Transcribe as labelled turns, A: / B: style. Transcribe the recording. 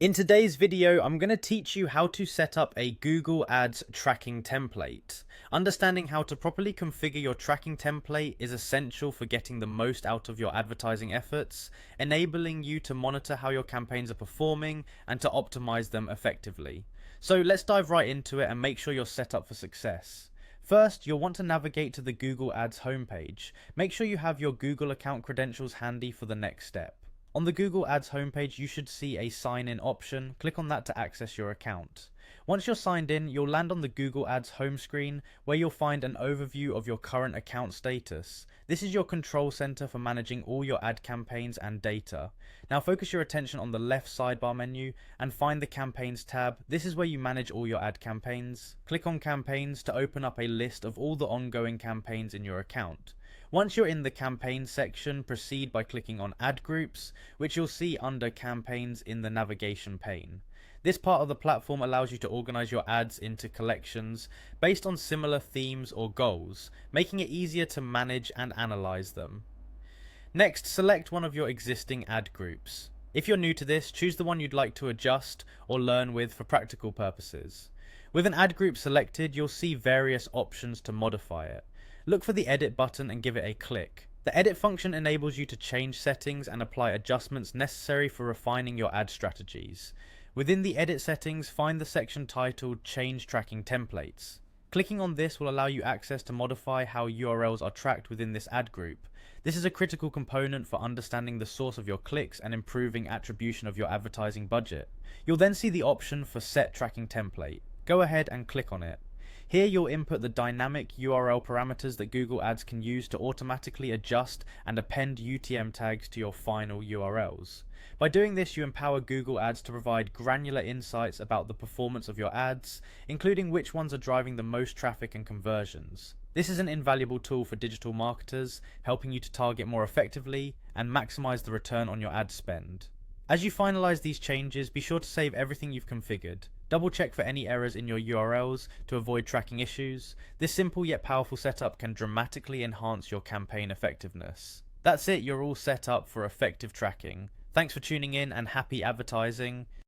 A: In today's video, I'm going to teach you how to set up a Google Ads tracking template. Understanding how to properly configure your tracking template is essential for getting the most out of your advertising efforts, enabling you to monitor how your campaigns are performing and to optimize them effectively. So let's dive right into it and make sure you're set up for success. First, you'll want to navigate to the Google Ads homepage. Make sure you have your Google account credentials handy for the next step. On the Google Ads homepage, you should see a sign in option. Click on that to access your account. Once you're signed in, you'll land on the Google Ads home screen where you'll find an overview of your current account status. This is your control center for managing all your ad campaigns and data. Now focus your attention on the left sidebar menu and find the Campaigns tab. This is where you manage all your ad campaigns. Click on Campaigns to open up a list of all the ongoing campaigns in your account. Once you're in the campaign section, proceed by clicking on Ad Groups, which you'll see under Campaigns in the navigation pane. This part of the platform allows you to organize your ads into collections based on similar themes or goals, making it easier to manage and analyze them. Next, select one of your existing ad groups. If you're new to this, choose the one you'd like to adjust or learn with for practical purposes. With an ad group selected, you'll see various options to modify it. Look for the edit button and give it a click. The edit function enables you to change settings and apply adjustments necessary for refining your ad strategies. Within the edit settings, find the section titled Change Tracking Templates. Clicking on this will allow you access to modify how URLs are tracked within this ad group. This is a critical component for understanding the source of your clicks and improving attribution of your advertising budget. You'll then see the option for Set Tracking Template. Go ahead and click on it. Here you'll input the dynamic URL parameters that Google Ads can use to automatically adjust and append UTM tags to your final URLs. By doing this, you empower Google Ads to provide granular insights about the performance of your ads, including which ones are driving the most traffic and conversions. This is an invaluable tool for digital marketers, helping you to target more effectively and maximize the return on your ad spend. As you finalize these changes, be sure to save everything you've configured. Double check for any errors in your URLs to avoid tracking issues. This simple yet powerful setup can dramatically enhance your campaign effectiveness. That's it, you're all set up for effective tracking. Thanks for tuning in and happy advertising.